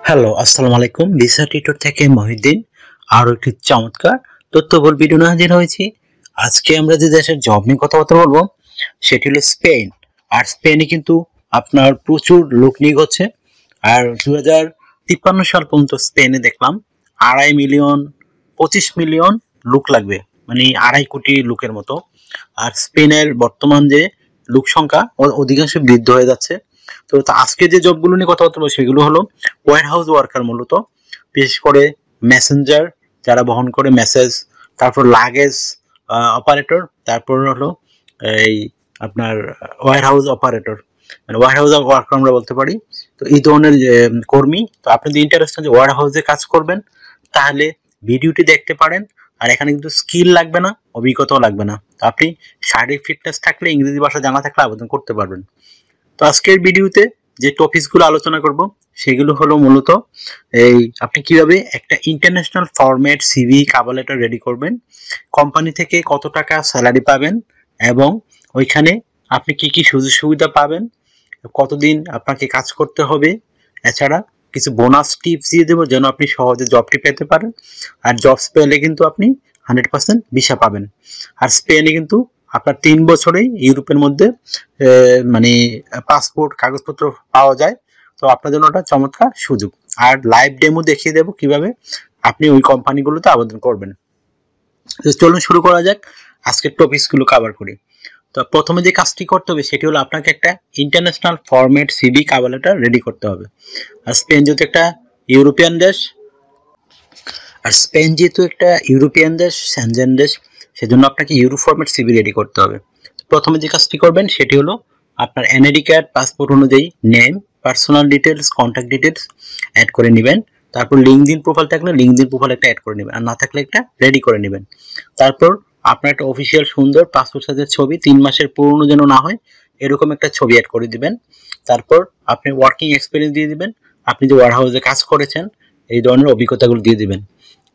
Hello, আসসালামু আলাইকুম। Visa tutor থেকে মহিউদ্দিন আরও একটি চমৎকার তথ্যবহুল ভিডিও নিয়ে হাজির হয়েছি। আজকে আমরা যে দেশের জব নিয়ে কথাবার্তা বলবো সেটি হলো স্পেন। আর স্পেনে কিন্তু আপনার প্রচুর লোক নিয়োগ হচ্ছে। আর 2053 সাল পর্যন্ত স্পেনে দেখলাম 2.5 মিলিয়ন 25 মিলিয়ন লোক লাগবে, মানে 2.5 কোটি লোকের মতো। আর স্পেনের বর্তমান যে লোক সংখ্যা অধিকাংশ বৃদ্ধ হয়ে যাচ্ছে। তো আজকে যে জবগুলো নিয়ে কথা বলতে সেগুলো হলো ওয়্যার হাউস ওয়ার্কার, মূলত বিশেষ করে মেসেঞ্জার যারা বহন করে মেসেজ, তারপর লাগেজ অপারেটর, তারপর হলো এই আপনার ওয়্যার হাউস অপারেটর, মানে ওয়্যার হাউস ওয়ার্কার আমরা বলতে পারি। তো এই ধরনের কর্মী, তো আপনি যদি ইন্টারেস্টেড যে ওয়্যার হাউসে কাজ করবেন তাহলে ভিডিওটি দেখতে পারেন। আর এখানে কিন্তু স্কিল লাগবে না, অভিজ্ঞতাও লাগবে না। তো আপনি শারীরিক ফিটনেস থাকলে, ইংরেজি ভাষা জানা থাকলে আবেদন করতে পারবেন। তো আজকের ভিডিওতে যে টপিকসগুলো আলোচনা করব সেগুলো হলো মূলত এই আপনি কিভাবে একটা international format CV cover letter ready করবেন, কোম্পানি থেকে কত টাকা স্যালারি পাবেন, এবং ওইখানে আপনি কি কি সুযোগ সুবিধা পাবেন, কতদিন আপনাকে কাজ করতে হবে, এছাড়া কিছু বোনাস টিপস দিয়ে দেবো যেন আপনি সহজে জবটি পেতে পারেন। আর জবস পেলে কিন্তু আপনি 100% ভিসা পাবেন। আর স্পেনে কিন্তু আপনার 3 বছরেই ইউরোপের মধ্যে মানে পাসপোর্ট কাগজপত্র পাওয়া যায়। তো আপনার জন্য ওটা চমৎকার সুযোগ। আর লাইভ ডেমো দেখিয়ে দেবো কিভাবে আপনি ওই কোম্পানিগুলোতে আবেদন করবেন। তো চলুন শুরু করা যাক, আজকের টপিকসগুলো কভার করি। তো প্রথমে যে কাজটি করতে হবে সেটি হলো আপনাকে একটা international format CV cover letter ready করতে হবে। আর স্পেন যেহেতু একটা ইউরোপিয়ান দেশ, সেনজেন দেশ, সেজন্য আপনাকে ইউরো ফরম্যাট সিভি রেডি করতে হবে। প্রথমে যে কাজটি করবেন সেটি হলো আপনার এনআইডি কার্ড, পাসপোর্ট অনুযায়ী name, personal details, contact details add করে নেবেন। তারপর লিঙ্কডইন প্রোফাইল থাকলে লিঙ্কডইন প্রোফাইল একটা অ্যাড করে নেবেন, আর না থাকলে একটা রেডি করে নেবেন। তারপর আপনার একটা অফিসিয়াল সুন্দর পাসপোর্ট সাইজের ছবি, 3 মাসের পুরনো যেন না হয় এরকম একটা ছবি অ্যাড করে দিবেন। তারপর আপনি ওয়ার্কিং এক্সপিরিয়েন্স দিয়ে দিবেন, আপনি যে ওয়্যার হাউসে কাজ করেছেন এই ধরনের অভিজ্ঞতাগুলো দিয়ে দিবেন।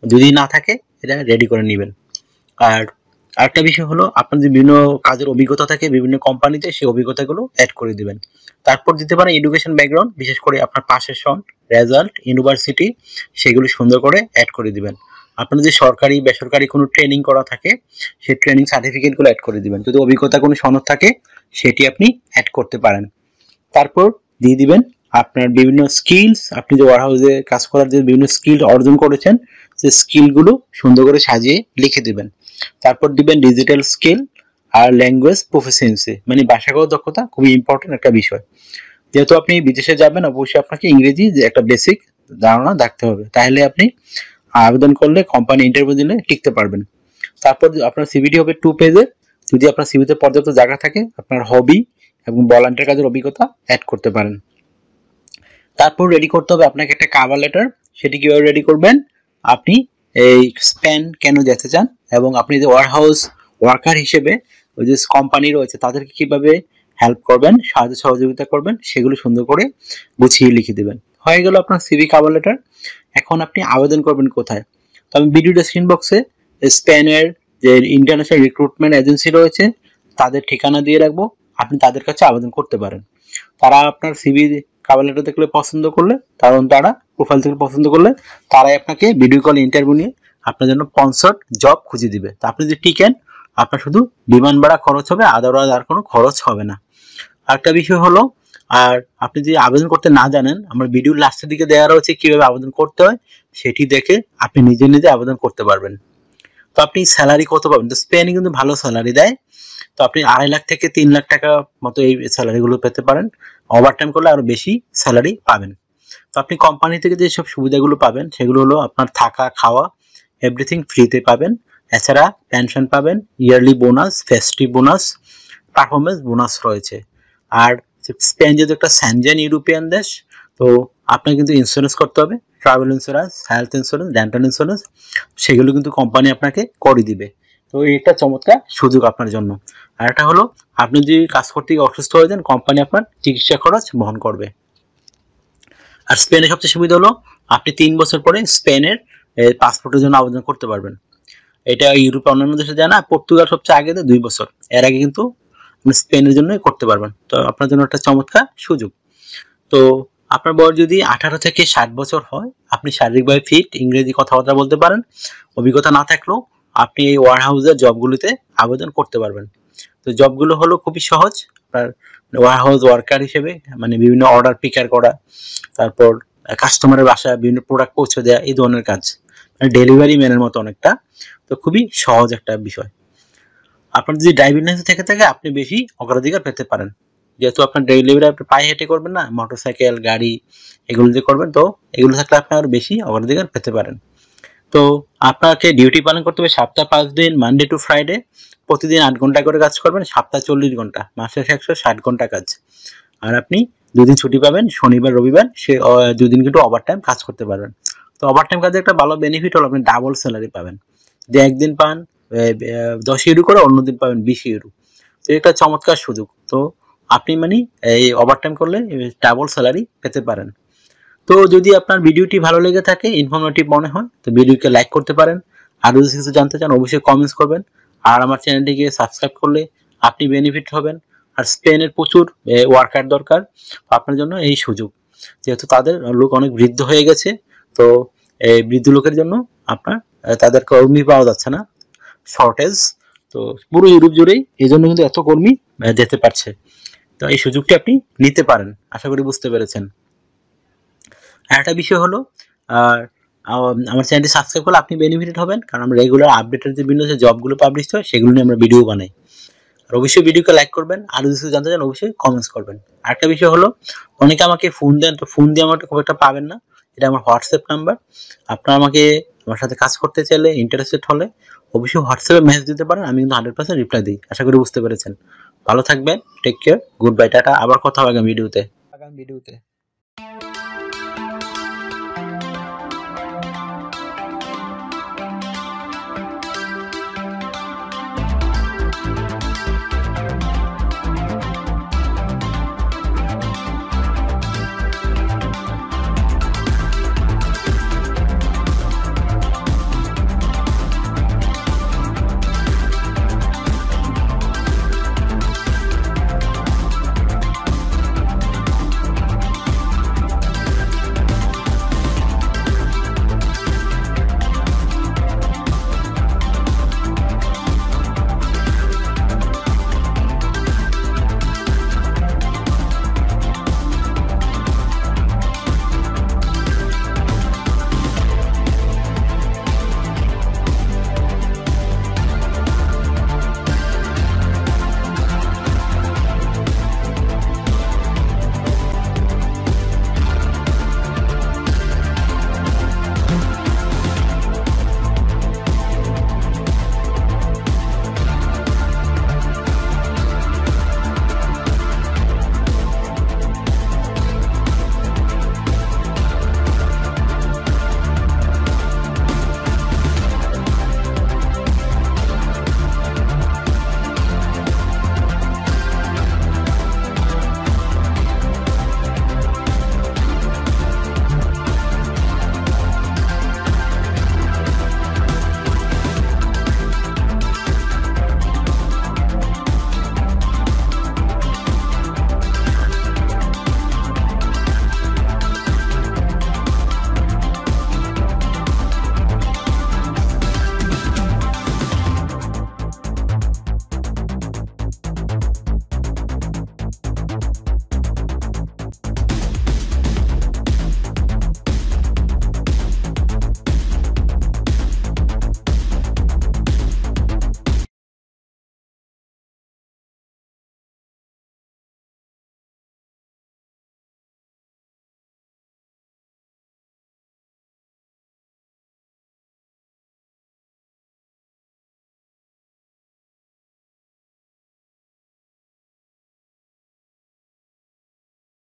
যদি না থাকে এটা রেডি করে নেবেন। আর আরেকটা বিষয় হলো আপনার যে বিভিন্ন কাজের অভিজ্ঞতা থাকে বিভিন্ন কোম্পানিতে, সেই অভিজ্ঞতাগুলো অ্যাড করে দিবেন। তারপর দিতে পারেন এডুকেশন ব্যাকগ্রাউন্ড, বিশেষ করে আপনার পাশের সন, রেজাল্ট, ইউনিভার্সিটি, সেগুলো সুন্দর করে অ্যাড করে দিবেন। আপনার যদি সরকারি বেসরকারি কোনো ট্রেনিং করা থাকে সেই ট্রেনিং সার্টিফিকেটগুলো অ্যাড করে দিবেন। যদি অভিজ্ঞতা কোনো সনদ থাকে সেটি আপনি অ্যাড করতে পারেন। তারপর দিয়ে দিবেন আপনার বিভিন্ন স্কিলস, আপনি যে ওয়্যার হাউসে কাজ করার যে বিভিন্ন স্কিল অর্জন করেছেন সে স্কিলগুলো সুন্দর করে সাজিয়ে লিখে দিবেন। তারপর দিবেন ডিজিটাল স্কিল আর ল্যাঙ্গুয়েজ প্রফিসিয়েন্সি, মানে ভাষাগত দক্ষতা খুবই ইম্পর্টেন্ট একটা বিষয়। যেহেতু আপনি বিদেশে যাবেন অবশ্যই আপনাকে ইংরেজি যে একটা বেসিক ধারণা থাকতে হবে, তাহলে আপনি আবেদন করলে কোম্পানি ইন্টারভিউ দিলে টিকতে পারবেন। তারপর আপনার সিভিটি হবে 2 পেজের। যদি আপনার সিভিতে পর্যাপ্ত জায়গা থাকে আপনার হবি এবং ভলান্টিয়ার কাজের অভিজ্ঞতা অ্যাড করতে পারেন। তারপর রেডি করতে হবে আপনাকে একটা কভার লেটার। সেটি কিভাবে রেডি করবেন, আপনি এই স্পেন কেন যেতে চান এবং আপনি যে ওয়্যার হাউস ওয়ার্কার হিসেবে ওই যে কোম্পানি রয়েছে তাদেরকে কিভাবে হেল্প করবেন, সাহায্য সহযোগিতা করবেন, সেগুলো সুন্দর করে গুছিয়ে লিখে দেবেন। হয়ে গেল আপনার সিভি কভার লেটার। এখন আপনি আবেদন করবেন কোথায়? তো আমি ভিডিও ডেসক্রিপশন বক্সে স্পেনের যে ইন্টারন্যাশনাল রিক্রুটমেন্ট এজেন্সি রয়েছে তাদের ঠিকানা দিয়ে রাখবো, আপনি তাদের কাছে আবেদন করতে পারেন। তারা আপনার সিভি কভার লেটার দেখলে পছন্দ করলে, কারণ তারা প্রোফাইল থেকে পছন্দ করলে তারাই আপনাকে ভিডিও কল ইন্টারভিউ নিয়ে আপনার জন্য স্পন্সর্ড জব খুঁজে দিবে। তা আপনি যদি টিকেন আপনার শুধু বিমান ভাড়া খরচ হবে, আদারওয়াইজ আর কোনো খরচ হবে না। আরেকটা বিষয় হলো, আর আপনি যদি আবেদন করতে না জানেন আমার ভিডিওর লাস্টের দিকে দেওয়া রয়েছে কিভাবে আবেদন করতে হয়, সেটি দেখে আপনি নিজে নিজে আবেদন করতে পারবেন। তো আপনি স্যালারি কত পাবেন? তো স্পেনে কিন্তু ভালো স্যালারি দেয়। তো আপনি 2.5 লাখ থেকে 3 লাখ টাকা মতো এই স্যালারিগুলো পেতে পারেন। ওভারটাইম করলে আরো বেশি স্যালারি পাবেন। তো আপনি কোম্পানি থেকে যেসব সুবিধাগুলো পাবেন সেগুলো হলো আপনার থাকা খাওয়া এভরিথিং ফ্রিতে পাবেন। এছাড়া পেনশন পাবেন, yearly bonus, festive bonus, performance bonus রয়েছে। আর স্পেন যেহেতু একটা সেনজেন ইউরোপিয়ান দেশ, তো আপনাকে কিন্তু ইন্স্যুরেন্স করতে হবে, travel insurance, health insurance, dental insurance, সেগুলো কিন্তু কোম্পানি আপনাকে করে দিবে। তো এটা চমৎকার সুযোগ আপনার জন্য। আর এটা হলো আপনি যদি কাজ করতে গিয়ে অসুস্থ হয়ে যান কোম্পানি আপনার চিকিৎসা খরচ বহন করবে। আর স্পেনের সবচেয়ে সুবিধা হলো আপনি 3 বছর পরে স্পেনের পাসপোর্টের জন্য আবেদন করতে পারবেন। এটা ইউরোপে অন্যান্য দেশে যায় না, পর্তুগাল সবচেয়ে আগে 2 বছর, এর আগে কিন্তু আপনি স্পেনের জন্যই করতে পারবেন। তো আপনার জন্য একটা চমৎকার সুযোগ। তো আপনার বয়স যদি 18 থেকে 60 বছর হয়, আপনি শারীরিকভাবে ফিট, ইংরেজি কথাবার্তা বলতে পারেন, অভিজ্ঞতা না থাকলেও আপনি এই ওয়ারহাউসের জবগুলিতে আবেদন করতে পারবেন। তো জবগুলো হলো খুবই সহজ। আপনার ওয়ারহাউস ওয়ার্কার হিসেবে মানে বিভিন্ন অর্ডার পিকার করা, তারপর কাস্টমারের বাসায় বিভিন্ন প্রোডাক্ট পৌঁছে দেওয়া, এই ধরনের কাজ, মানে ডেলিভারি ম্যানের মতো অনেকটা। তো খুবই সহজ একটা বিষয়। আপনার যদি ড্রাইভিং লাইসেন্স থেকে থাকে আপনি বেশি অগ্রাধিকার পেতে পারেন, যেহেতু আপনার ডেলিভারি আপনি পায়ে হেঁটে করবেন না, মোটরসাইকেল গাড়ি এগুলো দিয়ে করবেন, তো এগুলো থাকলে আপনি আরো বেশি অগ্রাধিকার পেতে পারেন। তো আপনাকে ডিউটি পালন করতে হবে সপ্তাহে 5 দিন, মানডে টু ফ্রাইডে, প্রতিদিন 8 ঘন্টা করে কাজ করবেন, সপ্তাহে 40 ঘন্টা, মাসে 160 ঘন্টা কাজ। আর আপনি 2 দিন ছুটি পাবেন, শনিবার রবিবার, সে 2 দিন কিন্তু ওভারটাইম কাজ করতে পারবেন। তো ওভারটাইম কাজে একটা ভালো বেনিফিট হলো আপনি ডাবল স্যালারি পাবেন। যে একদিন পান 10 ইউরো করে, অন্যদিন পাবেন 20 ইউরো। তো এটা চমৎকার সুযোগ। তো আপনি মানে এই ওভারটাইম করলে ডাবল স্যালারি পেতে পারেন। তো যদি আপনার ভিডিওটি ভালো লেগে থাকে, ইনফরমেটিভ মনে হয়, তো ভিডিওকে লাইক করতে পারেন। আর যদি কিছু জানতে চান অবশ্যই কমেন্টস করবেন। আর আমার চ্যানেলটিকে সাবস্ক্রাইব করলে আপনি বেনিফিট হবেন। আর স্পেনের প্রচুর ওয়ার্কার দরকার, আপনার জন্য এই সুযোগ, যেহেতু তাদের লোক অনেক বৃদ্ধ হয়ে গেছে। তো এই বৃদ্ধ লোকের জন্য আপনার তাদের কর্মী পাওয়া যাচ্ছে না, শর্টেজ। তো পুরো ইউরোপ জুড়েই এই জন্য কিন্তু এত কর্মী যেতে পারছে। তো এই সুযোগটি আপনি নিতে পারেন, আশা করি বুঝতে পেরেছেন। আরেকটা বিষয় হলো আমার চ্যানেলটি সাবস্ক্রাইব করলে আপনি বেনিফিটেড হবেন, কারণ আমরা রেগুলার আপডেটের যে বিভিন্ন যে জবগুলো পাবলিশ হয় সেগুলো নিয়ে আমরা ভিডিও বানাই। আর অবশ্যই ভিডিওকে লাইক করবেন, আর যদি জানতে চান অবশ্যই কমেন্টস করবেন। আরেকটা বিষয় হলো অনেকে আমাকে ফোন দেন, তো ফোন দিয়ে আমাকে খুব একটা পাবেন না, এটা আমার হোয়াটসঅ্যাপ নাম্বার। আপনারা আমাকে আমার সাথে কাজ করতে চাইলে, ইন্টারেস্টেড হলে অবশ্যই হোয়াটসঅ্যাপে মেসেজ দিতে পারেন, আমি কিন্তু 100% রিপ্লাই দিই। আশা করি বুঝতে পেরেছেন। ভালো থাকবেন, take care, good bye, tata. আবার কথা হবে আগামী ভিডিওতে।